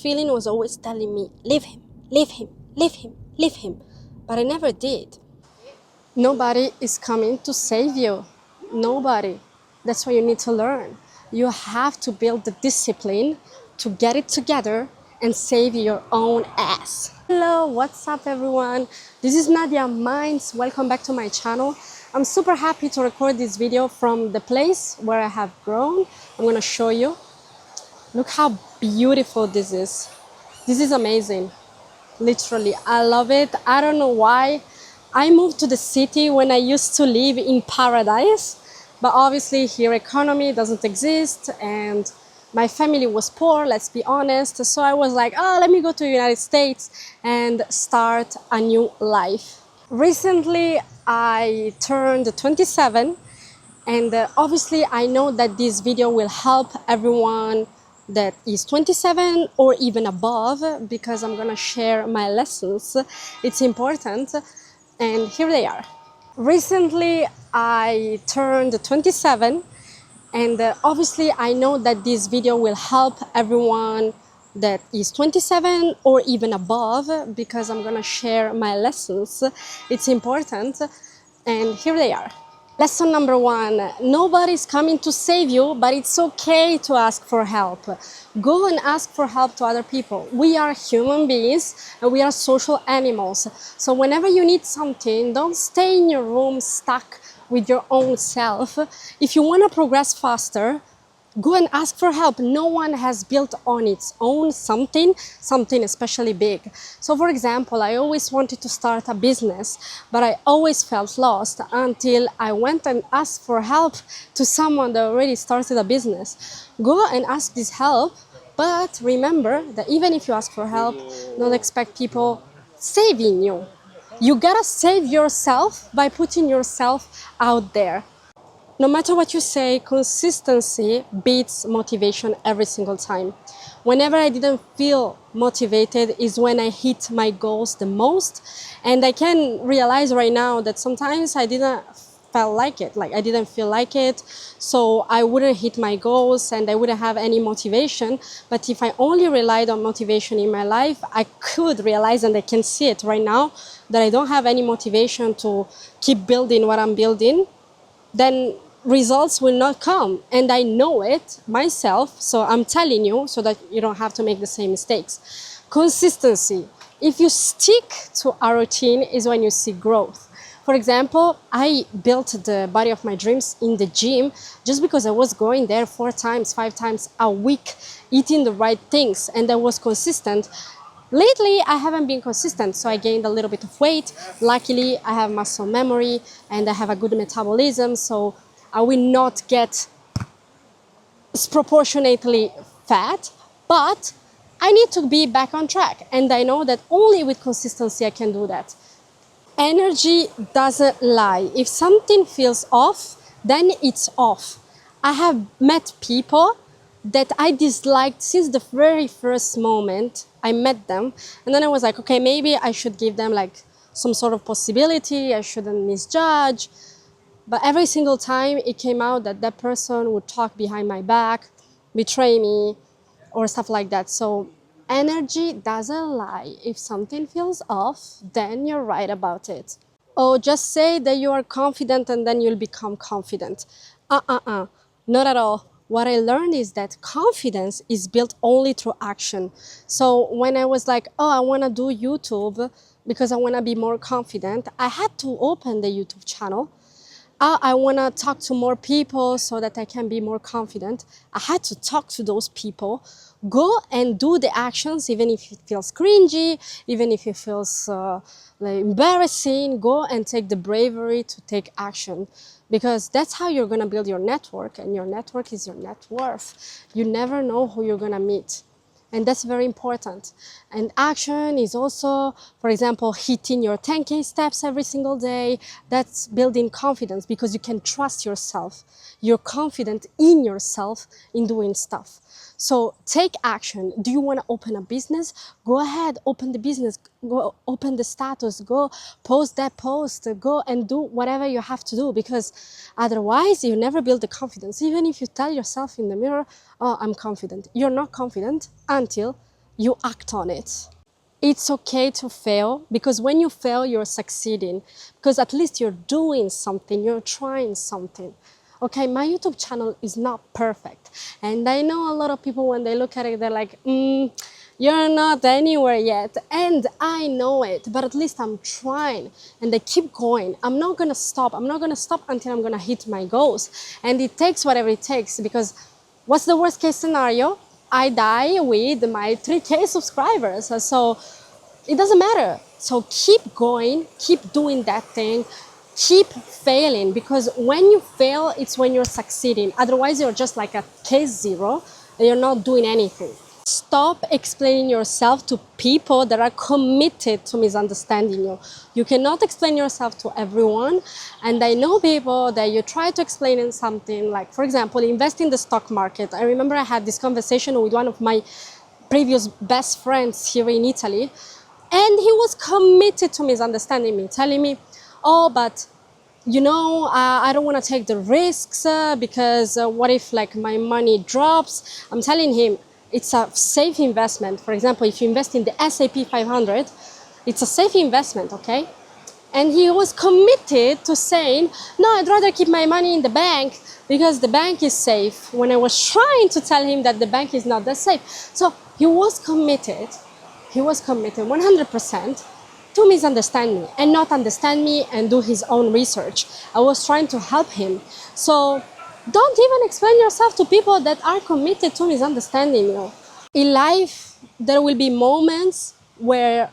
feeling was always telling me, leave him, leave him, leave him, leave him. But I never did. Nobody is coming to save you. Nobody. That's what you need to learn. You have to build the discipline to get it together and save your own ass. Hello, what's up everyone? This is Nadia Minds. Welcome back to my channel. I'm super happy to record this video from the place where I have grown. I'm gonna show you. Look how beautiful this is. This is amazing. Literally, I love it. I don't know why. I moved to the city when I used to live in paradise, but obviously here economy doesn't exist and my family was poor, let's be honest. So I was like, oh, let me go to the United States and start a new life. Recently, I turned 27 and obviously I know that this video will help everyone that is 27 or even above, because I'm gonna share my lessons. It's important. And here they are. Recently, I turned 27 and obviously I know that this video will help everyone that is 27 or even above, because I'm gonna share my lessons. It's important. And here they are. Lesson number 1, nobody's coming to save you, but it's okay to ask for help. Go and ask for help to other people. We are human beings and we are social animals. So whenever you need something, don't stay in your room stuck with your own self. If you want to progress faster, go and ask for help. No one has built on its own something especially big. So for example, I always wanted to start a business, but I always felt lost until I went and asked for help to someone that already started a business. Go and ask this help, but remember that even if you ask for help, don't expect people saving you. You gotta save yourself by putting yourself out there. No matter what you say, consistency beats motivation every single time. Whenever I didn't feel motivated is when I hit my goals the most. And I can realize right now that sometimes I didn't feel like it. Like I didn't feel like it. So I wouldn't hit my goals and I wouldn't have any motivation. But if I only relied on motivation in my life, I could realize, and I can see it right now, that I don't have any motivation to keep building what I'm building. Then results will not come, and I know it myself, so I'm telling you so that you don't have to make the same mistakes. Consistency. If you stick to a routine is when you see growth. For example, I built the body of my dreams in the gym just because I was going there 4 times, 5 times a week, eating the right things, and I was consistent. Lately, I haven't been consistent, so I gained a little bit of weight. Luckily, I have muscle memory and I have a good metabolism, so I will not get disproportionately fat, but I need to be back on track. And I know that only with consistency I can do that. Energy doesn't lie. If something feels off, then it's off. I have met people that I disliked since the very first moment I met them. And then I was like, okay, maybe I should give them like some sort of possibility. I shouldn't misjudge. But every single time it came out that that person would talk behind my back, betray me, or stuff like that. So energy doesn't lie. If something feels off, then you're right about it. Oh, just say that you are confident and then you'll become confident. Not at all. What I learned is that confidence is built only through action. So when I was like, oh, I want to do YouTube because I want to be more confident, I had to open the YouTube channel. I want to talk to more people so that I can be more confident. I had to talk to those people. Go and do the actions, even if it feels cringy, even if it feels like embarrassing. Go and take the bravery to take action, because that's how you're going to build your network, and your network is your net worth. You never know who you're going to meet. And that's very important. And action is also, for example, hitting your 10K steps every single day. That's building confidence because you can trust yourself. You're confident in yourself in doing stuff. So take action. Do you want to open a business? Go ahead, open the business, go open the status, go post that post, go and do whatever you have to do, because otherwise you never build the confidence. Even if you tell yourself in the mirror, oh, I'm confident. You're not confident until you act on it. It's okay to fail, because when you fail, you're succeeding, because at least you're doing something, you're trying something. Okay, my YouTube channel is not perfect. And I know a lot of people, when they look at it, they're like, you're not anywhere yet. And I know it, but at least I'm trying, and they keep going. I'm not gonna stop. I'm not gonna stop until I'm gonna hit my goals. And it takes whatever it takes, because what's the worst case scenario? I die with my 3K subscribers. So it doesn't matter. So keep going, keep doing that thing, keep failing, because when you fail, it's when you're succeeding. Otherwise, you're just like a case zero and you're not doing anything. Stop explaining yourself to people that are committed to misunderstanding you. You cannot explain yourself to everyone. And I know people that you try to explain in something, like, for example, invest in the stock market. I remember I had this conversation with one of my previous best friends here in Italy, and he was committed to misunderstanding me, telling me, oh, but you know, I don't want to take the risks because what if like my money drops? I'm telling him it's a safe investment. For example, if you invest in the S&P 500, it's a safe investment, okay? And he was committed to saying, no, I'd rather keep my money in the bank because the bank is safe, when I was trying to tell him that the bank is not that safe. So he was committed 100% to misunderstand me and not understand me and do his own research. I was trying to help him. So don't even explain yourself to people that are committed to misunderstanding you. In life, there will be moments where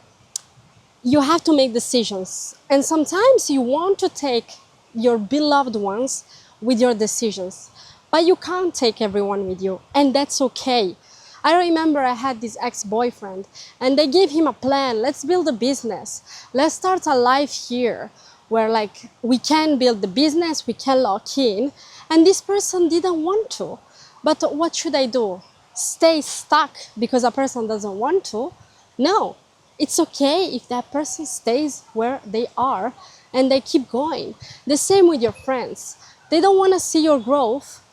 you have to make decisions. And sometimes you want to take your beloved ones with your decisions, but you can't take everyone with you, and that's okay. I remember I had this ex-boyfriend, and they gave him a plan. Let's build a business. Let's start a life here where like we can build the business, we can lock in. And this person didn't want to. But what should I do? Stay stuck because a person doesn't want to? No, it's okay if that person stays where they are and they keep going. The same with your friends. They don't want to see your growth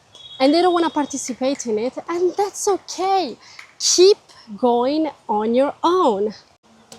and they don't want to participate in it, and that's okay. Keep going on your own,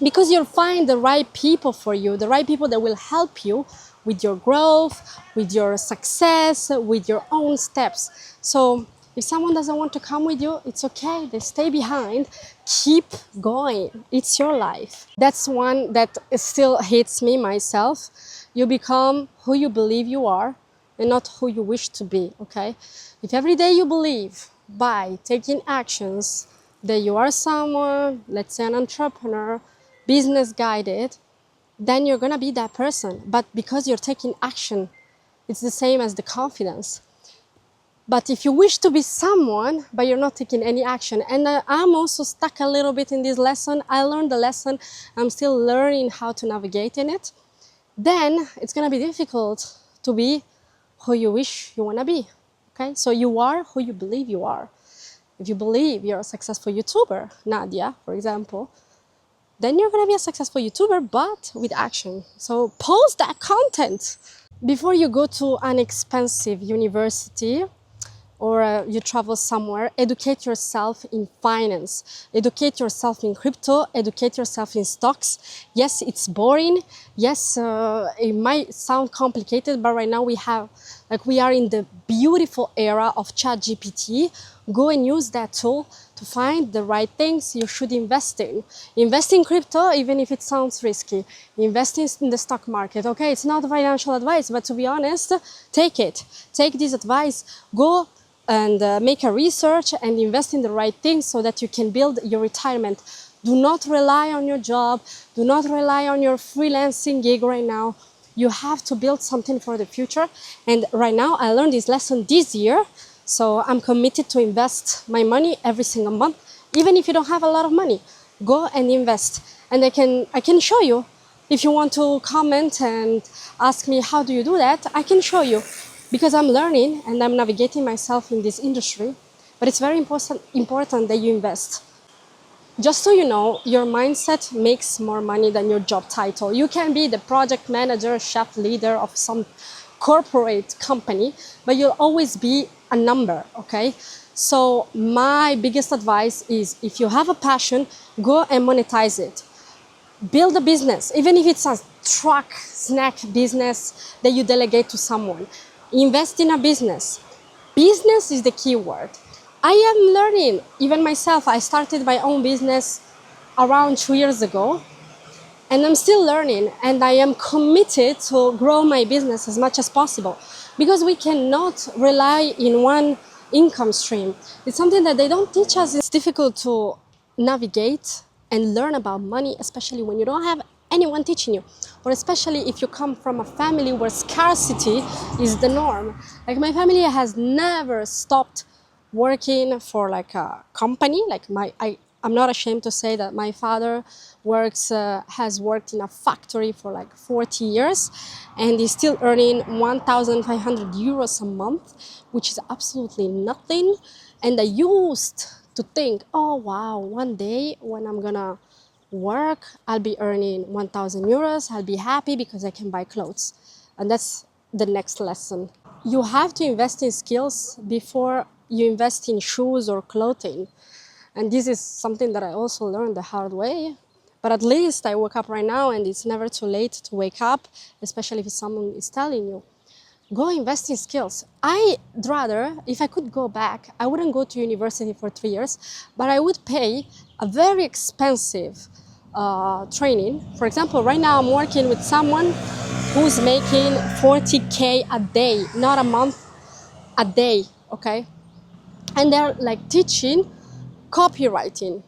because you'll find the right people for you, the right people that will help you with your growth, with your success, with your own steps. So if someone doesn't want to come with you, it's okay. They stay behind. Keep going. It's your life. That's one that still hits me myself. You become who you believe you are and not who you wish to be, okay? If every day you believe by taking actions that you are someone, let's say an entrepreneur, business guided, then you're gonna be that person. But because you're taking action, it's the same as the confidence. But if you wish to be someone, but you're not taking any action, and I'm also stuck a little bit in this lesson, I learned the lesson, I'm still learning how to navigate in it, then it's gonna be difficult to be who you wish you wanna be, okay? So you are who you believe you are. If you believe you're a successful YouTuber, Nadia, for example, then you're gonna be a successful YouTuber, but with action. So post that content. Before you go to an expensive university or you travel somewhere, educate yourself in finance, educate yourself in crypto, educate yourself in stocks. Yes, it's boring. Yes, it might sound complicated, but right now we are in the beautiful era of ChatGPT. Go and use that tool to find the right things you should invest in. Invest in crypto, even if it sounds risky. Invest in the stock market. Okay, it's not financial advice, but to be honest, take it. Take this advice. Go and make a research and invest in the right things so that you can build your retirement. Do not rely on your job. Do not rely on your freelancing gig right now. You have to build something for the future. And right now, I learned this lesson this year. So I'm committed to invest my money every single month, even if you don't have a lot of money. Go and invest. And I can show you. If you want to comment and ask me how do you do that, I can show you. Because I'm learning and I'm navigating myself in this industry. But it's very important that you invest. Just so you know, your mindset makes more money than your job title. You can be the project manager, chef leader of some corporate company, but you'll always be a number, okay? So my biggest advice is, if you have a passion, go and monetize it. Build a business, even if it's a truck snack business that you delegate to someone. Invest in a business. Business is the key word. I am learning, even myself. I started my own business around 2 years ago, and I'm still learning, and I am committed to grow my business as much as possible, because we cannot rely in one income stream. It's something that they don't teach us. It's difficult to navigate and learn about money, especially when you don't have anyone teaching you, or especially if you come from a family where scarcity is the norm. Like, my family has never stopped working for like a company. Like, I'm not ashamed to say that my father has worked in a factory for like 40 years, and he's still earning 1,500 euros a month, which is absolutely nothing. And I used to think, oh wow, one day when I'm gonna work, I'll be earning 1,000 euros, I'll be happy because I can buy clothes. And that's the next lesson. You have to invest in skills before you invest in shoes or clothing. And this is something that I also learned the hard way. But at least I woke up right now, and it's never too late to wake up, especially if someone is telling you, go invest in skills. I'd rather, if I could go back, I wouldn't go to university for 3 years, but I would pay a very expensive training. For example, right now I'm working with someone who's making 40K a day, not a month, a day, okay? And they're like teaching copywriting.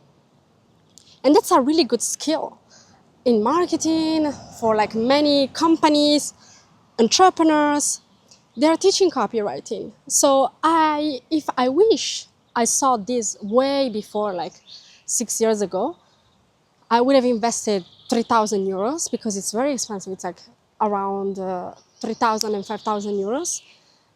And that's a really good skill in marketing for like many companies, entrepreneurs. They're teaching copywriting. So if I wish I saw this way before, like 6 years ago, I would have invested 3,000 euros, because it's very expensive. It's like around 3,000 and 5,000 euros.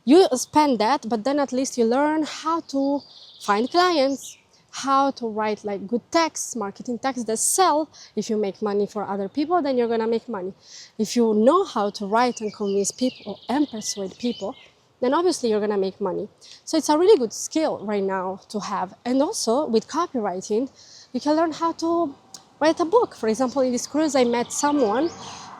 You spend that, but then at least you learn how to find clients, how to write like good texts, marketing texts that sell. If you make money for other people, then you're gonna make money. If you know how to write and convince people and persuade people, then obviously you're gonna make money. So it's a really good skill right now to have. And also with copywriting, you can learn how to write a book. For example, in this cruise, I met someone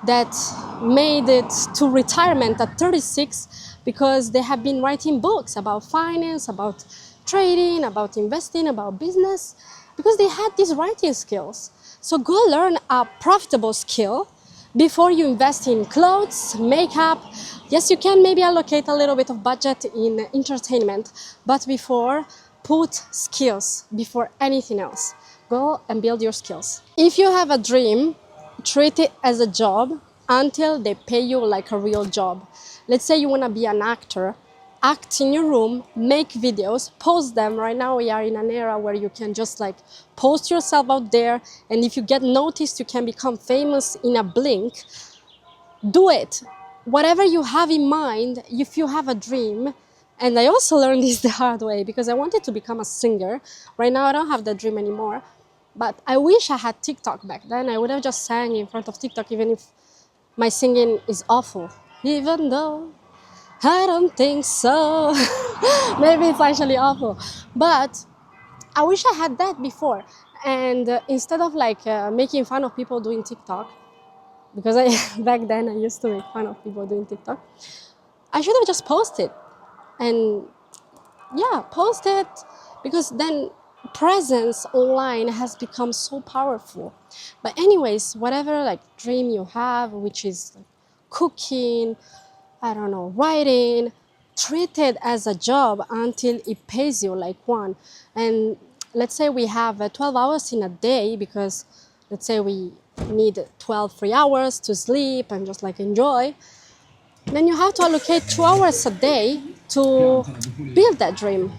that made it to retirement at 36 because they have been writing books about finance, about trading, about investing, about business, because they had these writing skills. So go learn a profitable skill before you invest in clothes, makeup. Yes, you can maybe allocate a little bit of budget in entertainment, but before, put skills before anything else. Go and build your skills. If you have a dream, treat it as a job until they pay you like a real job. Let's say you want to be an actor. Act in your room, make videos, post them. Right now we are in an era where you can just like post yourself out there, and if you get noticed, you can become famous in a blink. Do it. Whatever you have in mind, if you have a dream. And I also learned this the hard way, because I wanted to become a singer. Right now I don't have that dream anymore, but I wish I had TikTok back then. I would have just sang in front of TikTok, even if my singing is awful. Even though I don't think so. Maybe it's actually awful. But I wish I had that before. And instead of like making fun of people doing TikTok, because back then I used to make fun of people doing TikTok, I should have just posted. And yeah, post it, because then presence online has become so powerful. But anyways, whatever like dream you have, which is like cooking, I don't know, writing, treat it as a job until it pays you like one. And let's say we have 12 hours in a day, because let's say we need 12 free hours to sleep and just like enjoy. Then you have to allocate 2 hours a day to build that dream.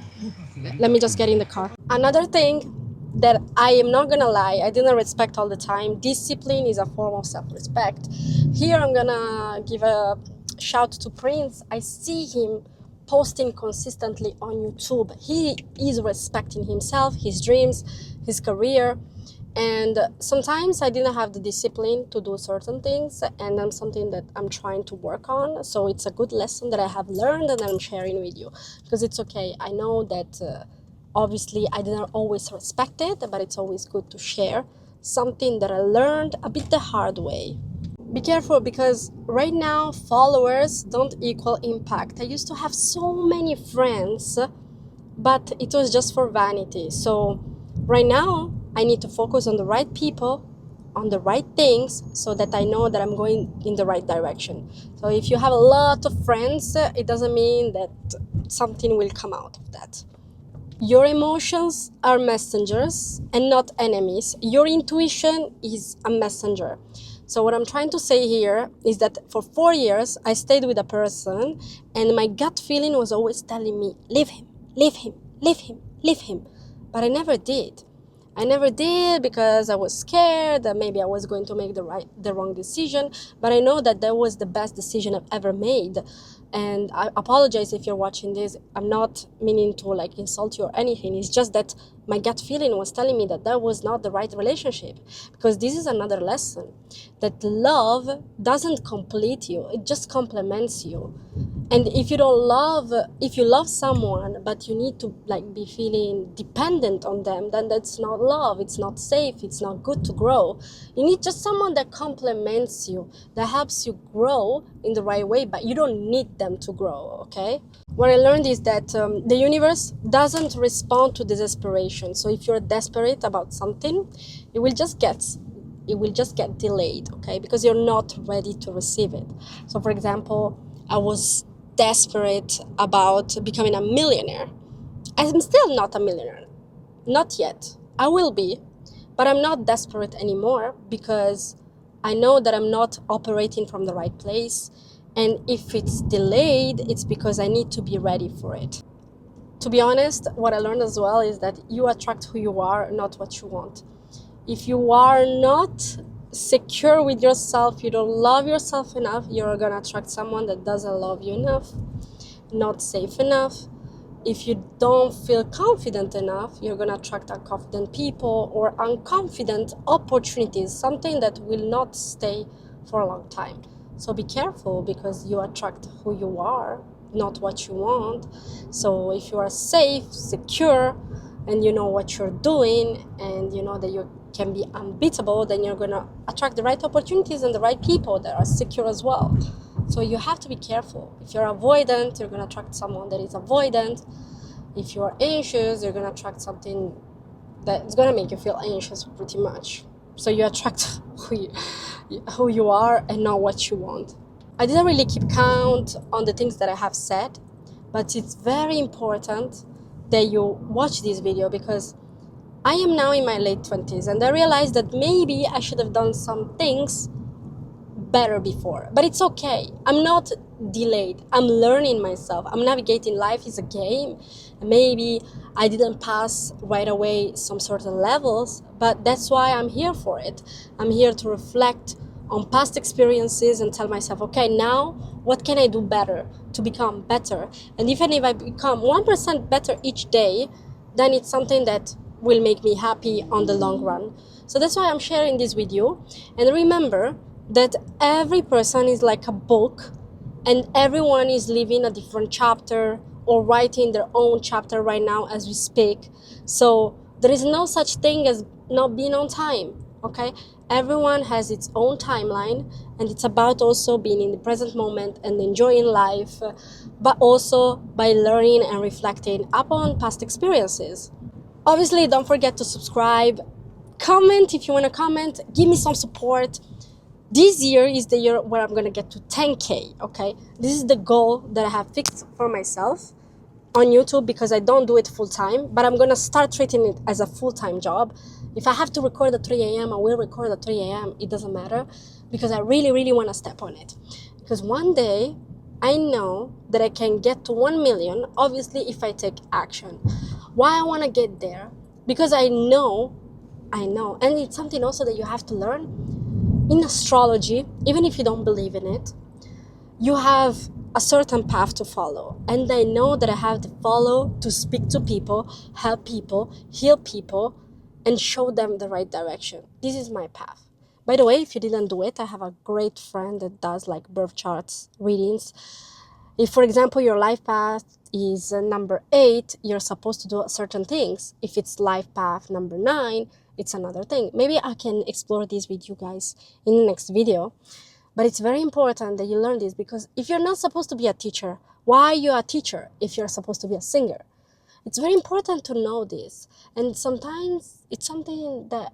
Let me just get in the car. Another thing that I am not gonna lie, I didn't respect all the time. Discipline is a form of self-respect. Here I'm gonna give a shout to Prince. I see him posting consistently on YouTube. He is respecting himself, his dreams, his career. And sometimes I didn't have the discipline to do certain things, and that's something that I'm trying to work on. So it's a good lesson that I have learned and I'm sharing with you, because it's okay. I know that Obviously, I didn't always respect it, but it's always good to share something that I learned a bit the hard way. Be careful, because right now followers don't equal impact. I used to have so many friends, but it was just for vanity. So right now I need to focus on the right people, on the right things, so that I know that I'm going in the right direction. So if you have a lot of friends, it doesn't mean that something will come out of that. Your emotions are messengers and not enemies. Your intuition is a messenger. So what I'm trying to say here is that for 4 years I stayed with a person, and my gut feeling was always telling me, leave him, leave him, leave him, leave him. But I never did. I never did, because I was scared that maybe I was going to make the wrong decision. But I know that that was the best decision I've ever made. And I apologize if you're watching this. I'm not meaning to like insult you or anything. It's just that my gut feeling was telling me that that was not the right relationship. Because this is another lesson, that love doesn't complete you, it just complements you. And if you love someone but you need to like be feeling dependent on them, then that's not love. It's not safe. It's not good to grow. You need just someone that complements you, that helps you grow in the right way, but you don't need them to grow. Okay, what I learned is that the universe doesn't respond to desperation. So if you're desperate about something, it will just get delayed, okay, because you're not ready to receive it. So for example, I was desperate about becoming a millionaire. I'm still not a millionaire, not yet. I will be, but I'm not desperate anymore, because I know that I'm not operating from the right place. And if it's delayed, it's because I need to be ready for it. To be honest, what I learned as well is that you attract who you are, not what you want. If you are not secure with yourself, you don't love yourself enough, you're gonna attract someone that doesn't love you enough, not safe enough. If you don't feel confident enough, you're gonna attract unconfident people or unconfident opportunities, something that will not stay for a long time. So be careful, because you attract who you are, not what you want. So if you are safe, secure, and you know what you're doing, and you know that you can be unbeatable, then you're gonna attract the right opportunities and the right people that are secure as well. So you have to be careful. If you're avoidant, you're gonna attract someone that is avoidant. If you're anxious, you're gonna attract something that's gonna make you feel anxious pretty much. So you attract who you are and not what you want. I didn't really keep count on the things that I have said, but it's very important that you watch this video, because I am now in my late 20s, and I realized that maybe I should have done some things better before. But it's okay. I'm not delayed. I'm learning myself. I'm navigating life. Is a game. Maybe I didn't pass right away some certain levels, but that's why I'm here for it. I'm here to reflect on past experiences and tell myself, okay, now what can I do better to become better? And even if I become 1% better each day, then it's something that will make me happy on the long run. So that's why I'm sharing this with you. And remember that every person is like a book, and everyone is living a different chapter or writing their own chapter right now as we speak. So there is no such thing as not being on time, okay? Everyone has its own timeline, and it's about also being in the present moment and enjoying life, but also by learning and reflecting upon past experiences. Obviously, don't forget to subscribe, comment if you want to comment, give me some support. This year is the year where I'm going to get to 10K, okay? This is the goal that I have fixed for myself on YouTube, because I don't do it full time, but I'm going to start treating it as a full-time job. If I have to record at 3 a.m., I will record at 3 a.m. It doesn't matter, because I really, really want to step on it. Because one day, I know that I can get to 1 million, obviously, if I take action. Why I want to get there? Because I know, and it's something also that you have to learn. In astrology, even if you don't believe in it, you have a certain path to follow. And I know that I have to follow to speak to people, help people, heal people, and show them the right direction. This is my path. By the way, if you didn't do it, I have a great friend that does like birth charts readings. If, for example, your life path is number 8, you're supposed to do certain things. If it's life path number 9, it's another thing. Maybe I can explore this with you guys in the next video. But it's very important that you learn this, because if you're not supposed to be a teacher, why are you a teacher if you're supposed to be a singer? It's very important to know this. And sometimes it's something that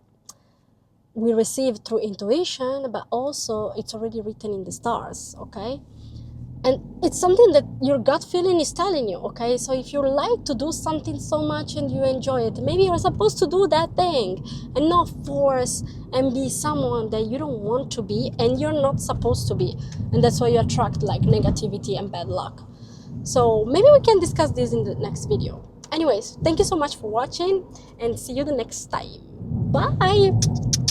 we receive through intuition, but also it's already written in the stars, okay? And it's something that your gut feeling is telling you, okay? So if you like to do something so much and you enjoy it, maybe you're supposed to do that thing and not force and be someone that you don't want to be and you're not supposed to be. And that's why you attract like negativity and bad luck. So maybe we can discuss this in the next video. Anyways, thank you so much for watching and see you the next time. Bye!